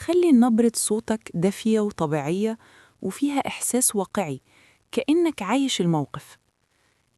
خلي نبرة صوتك دافية وطبيعية وفيها إحساس واقعي، كأنك عايش الموقف.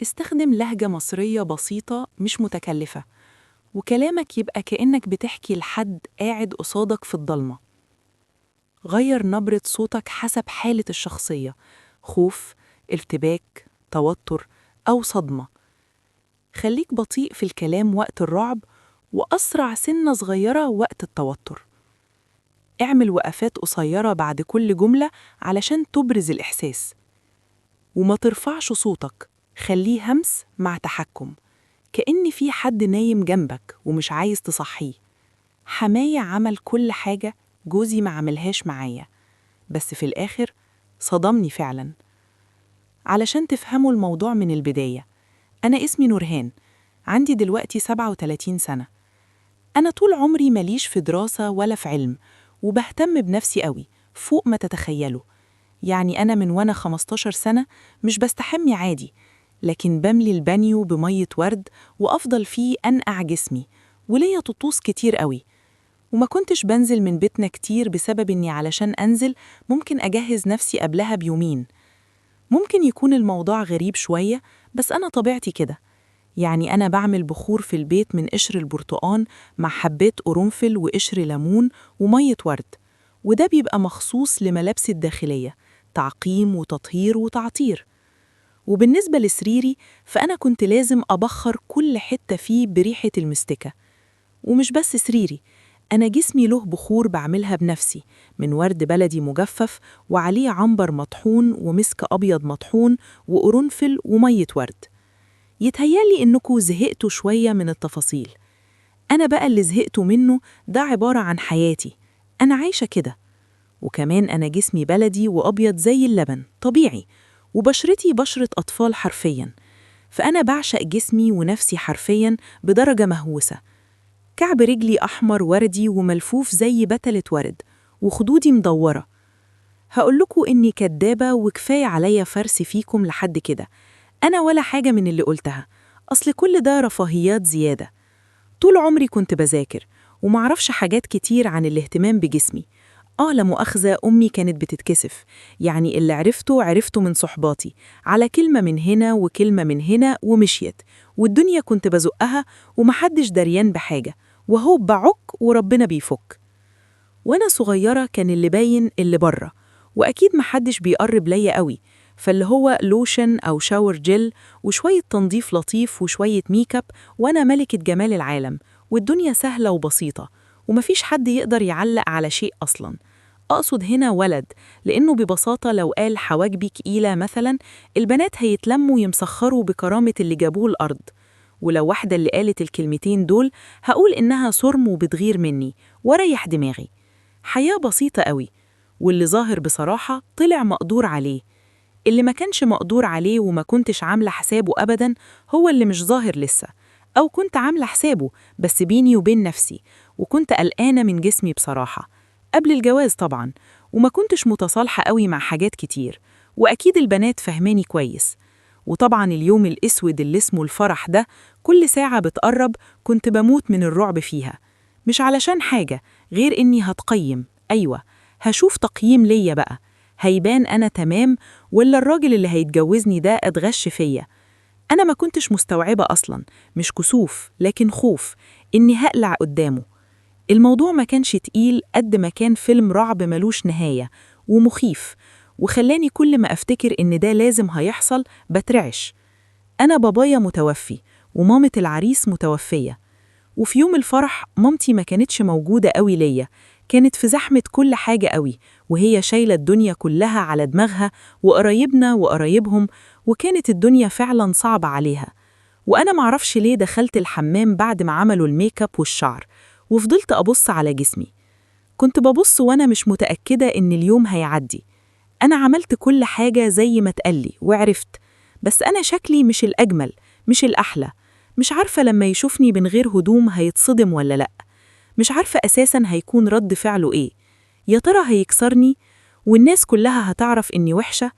استخدم لهجة مصرية بسيطة مش متكلفة، وكلامك يبقى كأنك بتحكي لحد قاعد قصادك في الضلمة. غير نبرة صوتك حسب حالة الشخصية، خوف، ارتباك، توتر أو صدمة. خليك بطيء في الكلام وقت الرعب، وأسرع سنة صغيرة وقت التوتر. اعمل وقفات قصيرة بعد كل جملة علشان تبرز الإحساس. وما ترفعش صوتك، خليه همس مع تحكم، كأن في حد نايم جنبك ومش عايز تصحيه. حماية عمل كل حاجة جوزي ما عملهاش معايا، بس في الآخر صدمني فعلا. علشان تفهموا الموضوع من البداية، أنا اسمي نورهان، عندي دلوقتي 37 سنة. أنا طول عمري ماليش في دراسة ولا في علم، وبهتم بنفسي قوي فوق ما تتخيلوا. يعني أنا من وأنا 15 سنة مش بستحمي عادي، لكن بملي البانيو بمية ورد وأفضل فيه أنقع جسمي، وليا طقوس كتير قوي. وما كنتش بنزل من بيتنا كتير بسبب إني علشان أنزل ممكن أجهز نفسي قبلها بيومين. ممكن يكون الموضوع غريب شوية، بس أنا طبيعتي كده. يعني أنا بعمل بخور في البيت من قشر البرتقان مع حبات قرنفل وقشر ليمون ومية ورد، وده بيبقى مخصوص لملابسي الداخلية، تعقيم وتطهير وتعطير. وبالنسبة لسريري، فأنا كنت لازم أبخر كل حتة فيه بريحة المستكة. ومش بس سريري، أنا جسمي له بخور بعملها بنفسي من ورد بلدي مجفف وعليه عنبر مطحون ومسك أبيض مطحون وقرنفل ومية ورد. يتهيالي إنكوا زهقتوا شوية من التفاصيل. أنا بقى اللي زهقتوا منه ده عبارة عن حياتي، أنا عايشة كده. وكمان أنا جسمي بلدي وأبيض زي اللبن طبيعي، وبشرتي بشرة أطفال حرفياً. فأنا بعشق جسمي ونفسي حرفياً بدرجة مهووسة. كعب رجلي أحمر وردي وملفوف زي بتلة ورد، وخدودي مدورة. هقولكوا إني كدابة وكفاية عليا فرس فيكم لحد كده. أنا ولا حاجة من اللي قلتها، أصل كل ده رفاهيات زيادة. طول عمري كنت بذاكر ومعرفش حاجات كتير عن الاهتمام بجسمي. لا مؤاخذة، أمي كانت بتتكسف، يعني اللي عرفته من صحباتي، على كلمة من هنا وكلمة من هنا ومشيت، والدنيا كنت بزقها ومحدش دريان بحاجة، وهو بعك وربنا بيفك. وأنا صغيرة كان اللي باين اللي بره، وأكيد محدش بيقرب ليا قوي، فاللي هو لوشن أو شاور جل وشوية تنظيف لطيف وشوية ميك اب، وأنا ملكة جمال العالم، والدنيا سهلة وبسيطة، ومفيش حد يقدر يعلق على شيء أصلاً. أقصد هنا ولد، لأنه ببساطة لو قال حواجبي كئيلة مثلاً، البنات هيتلموا يمسخروا بكرامة اللي جابوه الأرض. ولو واحدة اللي قالت الكلمتين دول، هقول إنها صرم وبتغير مني وريح دماغي. حياة بسيطة قوي، واللي ظاهر بصراحة طلع مقدور عليه. اللي ما كانش مقدور عليه وما كنتش عاملة حسابه أبداً هو اللي مش ظاهر لسه، أو كنت عاملة حسابه بس بيني وبين نفسي، وكنت قلقانة من جسمي بصراحة قبل الجواز طبعاً، وما كنتش متصالحة قوي مع حاجات كتير، وأكيد البنات فهماني كويس. وطبعاً اليوم الأسود اللي اسمه الفرح ده، كل ساعة بتقرب كنت بموت من الرعب فيها. مش علشان حاجة غير إني هتقيم، أيوة، هشوف تقييم ليا بقى، هيبان أنا تمام ولا الراجل اللي هيتجوزني ده اتغش فيا. أنا ما كنتش مستوعبة أصلاً، مش كسوف لكن خوف إني هقلع قدامه. الموضوع ما كانش تقيل قد ما كان فيلم رعب ملوش نهاية ومخيف، وخلاني كل ما أفتكر إن ده لازم هيحصل بترعش. أنا بابايا متوفي ومامة العريس متوفية، وفي يوم الفرح مامتي ما كانتش موجودة قوي ليا، كانت في زحمة كل حاجة قوي، وهي شايلة الدنيا كلها على دماغها وقرايبنا وقرايبهم، وكانت الدنيا فعلا صعبة عليها. وأنا معرفش ليه دخلت الحمام بعد ما عملوا الميك اب والشعر، وفضلت أبص على جسمي. كنت ببص وأنا مش متأكدة إن اليوم هيعدي. أنا عملت كل حاجة زي ما اتقالي وعرفت، بس أنا شكلي مش الأجمل، مش الأحلى. مش عارفة لما يشوفني من غير هدوم هيتصدم ولا لأ. مش عارفة أساساً هيكون رد فعله إيه. يا ترى هيكسرني والناس كلها هتعرف إني وحشة؟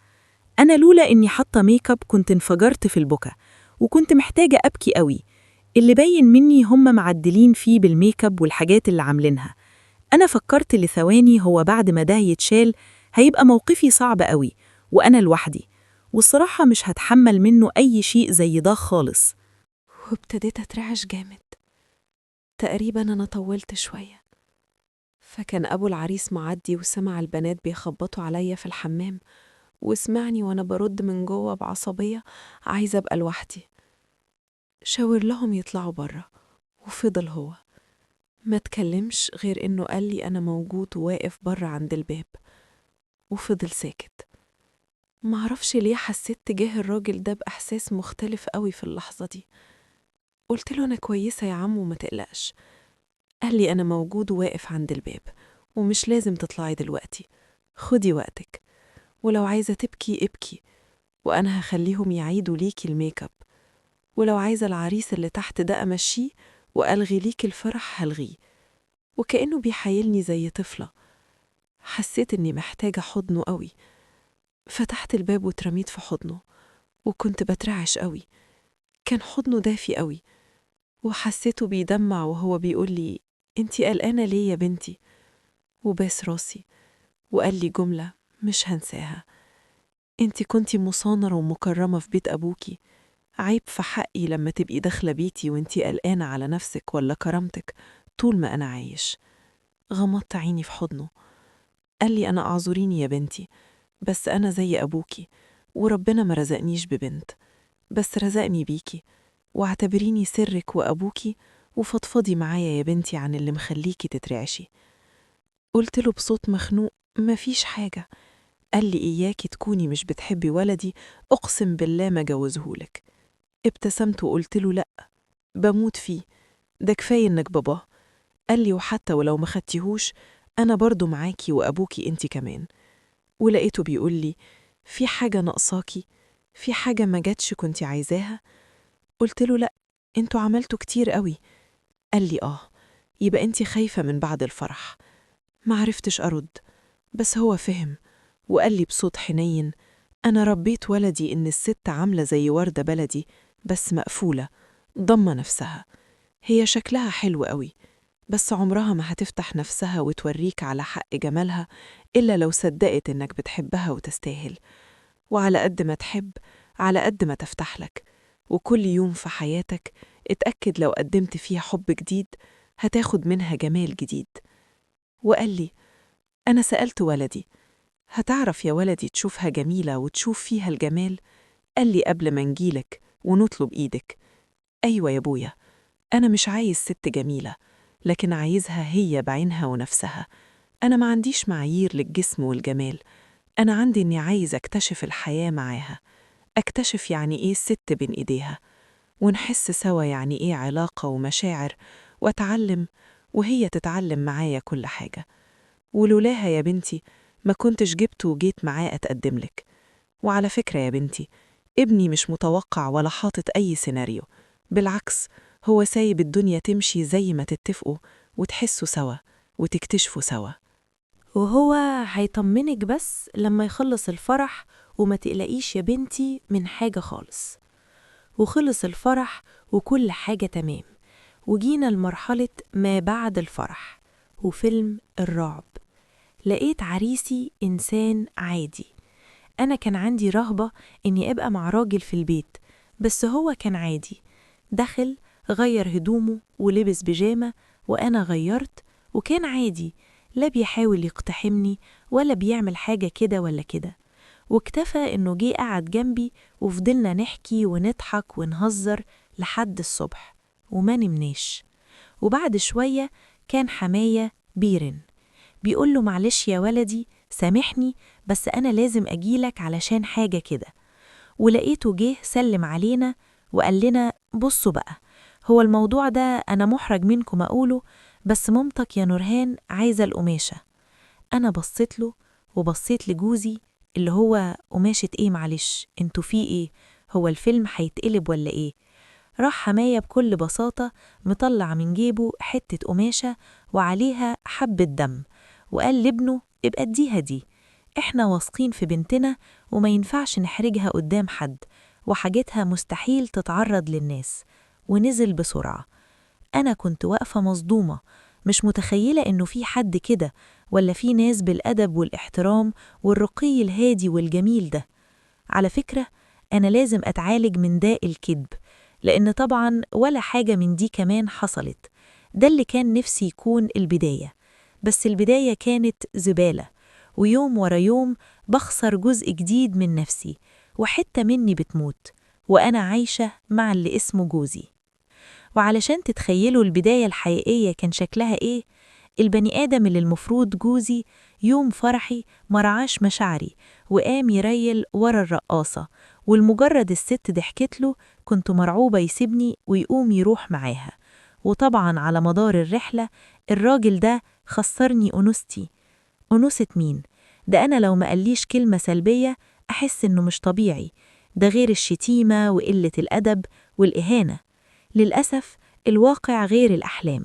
أنا لولا إني حاطة ميك اب كنت انفجرت في البكا، وكنت محتاجة أبكي قوي. اللي باين مني هم معدلين فيه بالميك اب والحاجات اللي عاملينها. أنا فكرت لثواني هو بعد ما ده يتشال هيبقى موقفي صعب قوي وأنا لوحدي، والصراحة مش هتحمل منه أي شيء زي ده خالص. وابتديت أترعش جامد. تقريبا أنا طولت شوية، فكان أبو العريس معدي وسمع البنات بيخبطوا عليا في الحمام، وسمعني وأنا برد من جوه بعصبية عايزة أبقى لوحدي. شاور لهم يطلعوا برا، وفضل هو ما تكلمش غير إنه قال لي أنا موجود وواقف برا عند الباب، وفضل ساكت. معرفش ليه حسيت تجاه الراجل ده بإحساس مختلف قوي في اللحظة دي. قلت له أنا كويسة يا عم وما تقلقش. قال لي أنا موجود وواقف عند الباب، ومش لازم تطلعي دلوقتي، خدي وقتك، ولو عايزة تبكي ابكي، وأنا هخليهم يعيدوا ليكي الميك اب، ولو عايزة العريس اللي تحت ده أمشيه وألغي ليكي الفرح هلغيه. وكأنه بيحايلني زي طفلة. حسيت إني محتاجة حضنه قوي. فتحت الباب واترميت في حضنه، وكنت بترعش قوي. كان حضنه دافي قوي، وحسيته بيدمع وهو بيقول لي انتي قلقانة ليه يا بنتي؟ وباس راسي وقال لي جملة مش هنساها: انتي كنتي مصانرة ومكرمة في بيت أبوكي، عيب في حقي لما تبقي داخلة بيتي وانتي قلقانة على نفسك ولا كرامتك طول ما أنا عايش. غمضت عيني في حضنه. قال لي أنا أعذريني يا بنتي، بس أنا زي أبوكي، وربنا ما رزقنيش ببنت، بس رزقني بيكي، واعتبريني سرك وأبوكي، وفضفضي معايا يا بنتي عن اللي مخليكي تترعشي. قلت له بصوت مخنوق مفيش حاجة. قال لي إياكي تكوني مش بتحبي ولدي، أقسم بالله ما جوزهولك. ابتسمت وقلت له لأ، بموت فيه، ده كفاية إنك باباه. قال لي وحتى ولو ما خدتيهوش أنا برضو معاكي وأبوكي أنتي كمان. ولقيته بيقول لي في حاجة ناقصاكي؟ في حاجة ما جاتش كنتي عايزاها؟ قلت له لأ، انتوا عملتوا كتير قوي. قال لي يبقى انتي خايفة من بعد الفرح. معرفتش أرد، بس هو فهم وقال لي بصوت حنين: أنا ربيت ولدي إن الست عاملة زي وردة بلدي بس مقفولة، ضمة نفسها. هي شكلها حلو قوي، بس عمرها ما هتفتح نفسها وتوريك على حق جمالها إلا لو صدقت إنك بتحبها وتستاهل. وعلى قد ما تحب على قد ما تفتح لك، وكل يوم في حياتك اتأكد لو قدمت فيها حب جديد هتاخد منها جمال جديد. وقال لي أنا سألت ولدي هتعرف يا ولدي تشوفها جميلة وتشوف فيها الجمال؟ قال لي قبل ما نجيلك ونطلب إيدك. أيوة يا بويا، أنا مش عايز ست جميلة، لكن عايزها هي بعينها ونفسها. أنا ما عنديش معايير للجسم والجمال، أنا عندي إني عايز أكتشف الحياة معاها، أكتشف يعني إيه الست بين إيديها، ونحس سوا يعني إيه علاقة ومشاعر، وأتعلم وهي تتعلم معايا كل حاجة. ولولاها يا بنتي ما كنتش جبت وجيت معاه أتقدملك. وعلى فكرة يا بنتي، ابني مش متوقع ولا حاطط أي سيناريو، بالعكس هو سايب الدنيا تمشي زي ما تتفقوا وتحسوا سوا وتكتشفوا سوا. وهو هيطمنك بس لما يخلص الفرح، وما تقلقيش يا بنتي من حاجة خالص. وخلص الفرح وكل حاجة تمام، وجينا لمرحلة ما بعد الفرح وفيلم الرعب. لقيت عريسي إنسان عادي. أنا كان عندي رهبة إني أبقى مع راجل في البيت، بس هو كان عادي. دخل غير هدومه ولبس بيجامة، وأنا غيرت، وكان عادي، لا بيحاول يقتحمني ولا بيعمل حاجة كده ولا كده. واكتفى إنه جه قعد جنبي، وفضلنا نحكي ونضحك ونهزر لحد الصبح وما نمناش. وبعد شوية كان حماية بيرن بيقوله معلش يا ولدي سامحني، بس أنا لازم أجيلك علشان حاجة كده. ولقيته جه سلم علينا وقال لنا بصوا بقى، هو الموضوع ده أنا محرج منكم أقوله، بس مامتك يا نورهان عايزة القماشة. أنا بصيت له وبصيت لجوزي اللي هو قماشة إيه معلش انتوا في إيه؟ هو الفيلم هيتقلب ولا إيه؟ راح حماية بكل بساطة مطلع من جيبه حتة قماشة وعليها حبة دم، وقال لابنه ابقى اديها دي، احنا واثقين في بنتنا وما ينفعش نحرجها قدام حد، وحاجتها مستحيل تتعرض للناس. ونزل بسرعة. أنا كنت واقفة مصدومة، مش متخيلة إنه في حد كده، ولا في ناس بالأدب والاحترام والرقي الهادي والجميل ده. على فكرة، أنا لازم أتعالج من داء الكذب، لأن طبعاً ولا حاجة من دي كمان حصلت. ده اللي كان نفسي يكون البداية، بس البداية كانت زبالة، ويوم ورا يوم بخسر جزء جديد من نفسي، وحتة مني بتموت، وأنا عايشة مع اللي اسمه جوزي. وعلشان تتخيلوا البداية الحقيقية كان شكلها إيه، البني آدم اللي المفروض جوزي يوم فرحي مرعاش مشاعري وقام يريل ورا الرقاصة، والمجرد الست ضحكت له كنت مرعوبة يسيبني ويقوم يروح معاها. وطبعا على مدار الرحلة الراجل ده خسرني أنوثتي. أنوثة مين؟ ده أنا لو ما قاليش كلمة سلبية أحس إنه مش طبيعي، ده غير الشتيمة وقلة الأدب والإهانة. للأسف الواقع غير الأحلام.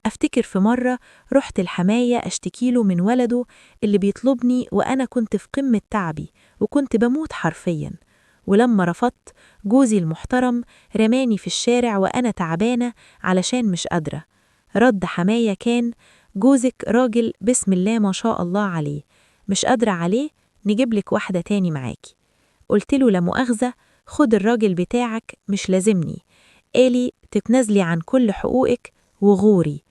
أفتكر في مرة رحت الحماية أشتكيله من ولده اللي بيطلبني وأنا كنت في قمة تعبي وكنت بموت حرفياً، ولما رفضت جوزي المحترم رماني في الشارع وأنا تعبانة علشان مش قادرة. رد حماية كان: جوزك راجل بسم الله ما شاء الله عليه، مش قادرة عليه، نجيبلك واحدة تاني معاكي. قلت له: لا مؤاخذة، خد الراجل بتاعك، مش لازمني. قالي: تتنازلي عن كل حقوقك وغوري.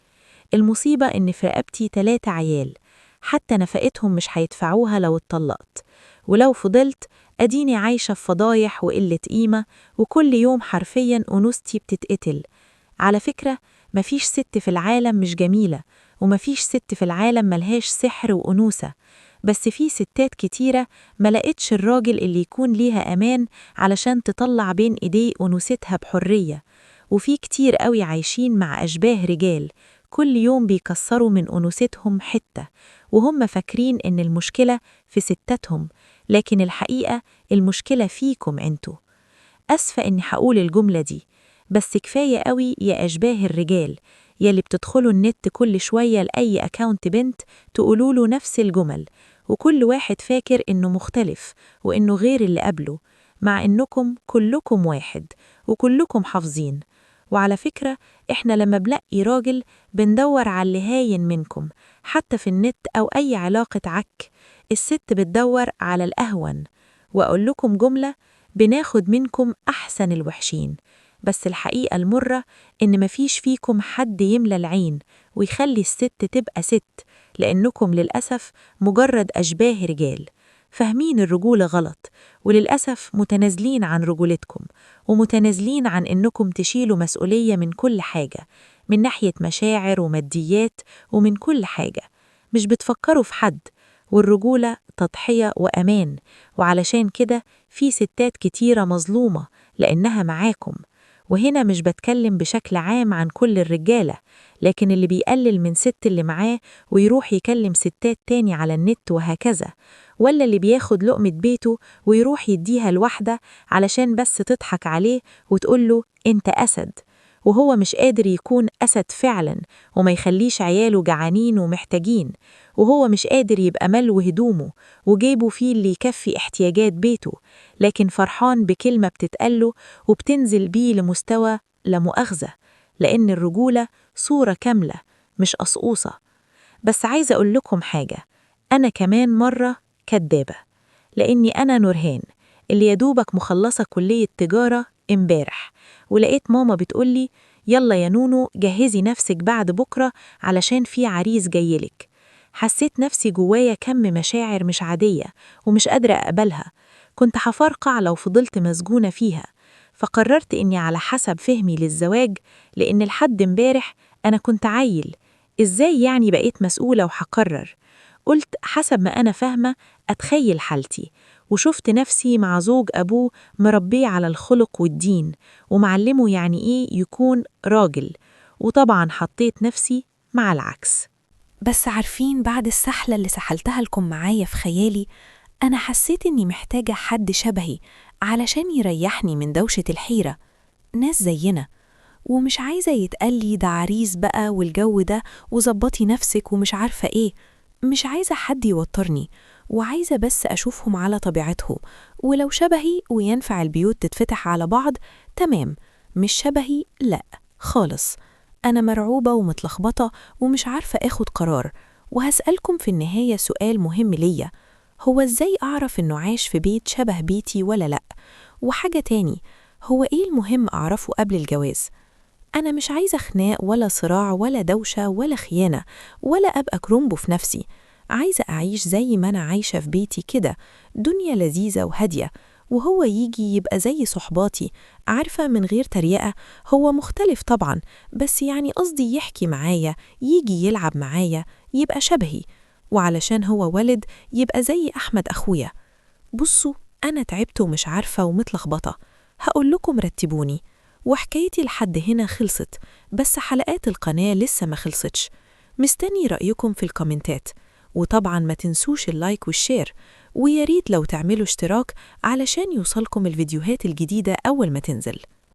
المصيبة إن في رقبتي 3 عيال، حتى نفقتهم مش هيدفعوها لو اتطلقت، ولو فضلت أديني عايشة في فضايح وقلة قيمة، وكل يوم حرفياً أنوثتي بتتقتل. على فكرة، مفيش ست في العالم مش جميلة، ومفيش ست في العالم ملهاش سحر وأنوثة، بس في ستات كتيرة ملقتش الراجل اللي يكون ليها أمان علشان تطلع بين إيديه أنوثتها بحرية. وفي كتير قوي عايشين مع أشباه رجال كل يوم بيكسروا من أنوثتهم حتة، وهم فاكرين إن المشكلة في ستاتهم، لكن الحقيقة المشكلة فيكم انتوا. أسفة إني هقول الجملة دي، بس كفاية قوي يا أشباه الرجال يلي بتدخلوا النت كل شوية لأي أكاونت بنت تقولوله نفس الجمل، وكل واحد فاكر إنه مختلف وإنه غير اللي قبله، مع إنكم كلكم واحد وكلكم حافظين. وعلى فكرة، إحنا لما بنلاقي راجل بندور على اللي هاين منكم، حتى في النت أو أي علاقة عك، الست بتدور على الأهون. وأقول لكم جملة: بناخد منكم أحسن الوحشين، بس الحقيقة المرة إن مفيش فيكم حد يملى العين ويخلي الست تبقى ست، لأنكم للأسف مجرد أشباه رجال، فاهمين الرجولة غلط، وللأسف متنازلين عن رجولتكم، ومتنازلين عن إنكم تشيلوا مسؤولية من كل حاجة، من ناحية مشاعر وماديات ومن كل حاجة. مش بتفكروا في حد، والرجولة تضحية وأمان، وعلشان كده في ستات كتيرة مظلومة لأنها معاكم. وهنا مش بتكلم بشكل عام عن كل الرجالة، لكن اللي بيقلل من ست اللي معاه ويروح يكلم ستات تاني على النت وهكذا، ولا اللي بياخد لقمة بيته ويروح يديها لواحدة علشان بس تضحك عليه وتقوله أنت أسد، وهو مش قادر يكون أسد فعلا، وما يخليش عياله جعانين ومحتاجين، وهو مش قادر يبقى ملو هدومه وجيبه فيه اللي يكفي احتياجات بيته، لكن فرحان بكلمة بتتقاله وبتنزل بيه لمستوى لا مؤاخذة، لأن الرجولة صورة كاملة مش قصقوصة. بس عايزة أقول لكم حاجة، أنا كمان مرة كدابة، لأني أنا نورهان اللي يدوبك مخلصة كلية تجارة امبارح، ولقيت ماما بتقولي: يلا يا نونو جهزي نفسك بعد بكرة علشان في عريس جايلك. حسيت نفسي جوايا كم مشاعر مش عادية ومش قادرة أقبلها، كنت هفرقع لو فضلت مسجونة فيها. فقررت إني على حسب فهمي للزواج، لأن لحد امبارح أنا كنت عيل، إزاي يعني بقيت مسؤولة وحقرر؟ قلت حسب ما أنا فاهمة أتخيل حالتي، وشفت نفسي مع زوج أبوه مربيه على الخلق والدين ومعلمه يعني إيه يكون راجل، وطبعا حطيت نفسي مع العكس. بس عارفين، بعد السحلة اللي سحلتها لكم معايا في خيالي، أنا حسيت إني محتاجة حد شبهي علشان يريحني من دوشة الحيرة، ناس زينا. ومش عايزة يتقالي ده عريس بقى والجو ده وظبطي نفسك ومش عارفة إيه، مش عايزة حد يوترني، وعايزة بس أشوفهم على طبيعتهم، ولو شبهي وينفع البيوت تتفتح على بعض تمام، مش شبهي لأ خالص. أنا مرعوبة ومتلخبطة ومش عارفة آخد قرار، وهسألكم في النهاية سؤال مهم ليا، هو إزاي أعرف إنه عاش في بيت شبه بيتي ولا لأ؟ وحاجة تاني، هو إيه المهم أعرفه قبل الجواز؟ أنا مش عايزة خناق ولا صراع ولا دوشة ولا خيانة ولا أبقى كرومبو في نفسي، عايزة أعيش زي ما أنا عايشة في بيتي كده، دنيا لذيذة وهادية، وهو يجي يبقى زي صحباتي، عارفة، من غير تريقة، هو مختلف طبعا، بس يعني قصدي يحكي معايا، يجي يلعب معايا، يبقى شبهي، وعلشان هو ولد يبقى زي أحمد أخويا. بصوا، أنا تعبت ومش عارفة ومتلخبطة، هقول لكم رتبوني. وحكايتي لحد هنا خلصت، بس حلقات القناة لسه ما خلصتش، مستني رأيكم في الكومنتات، وطبعا ما تنسوش اللايك والشير، وياريت لو تعملوا اشتراك علشان يوصلكم الفيديوهات الجديدة أول ما تنزل.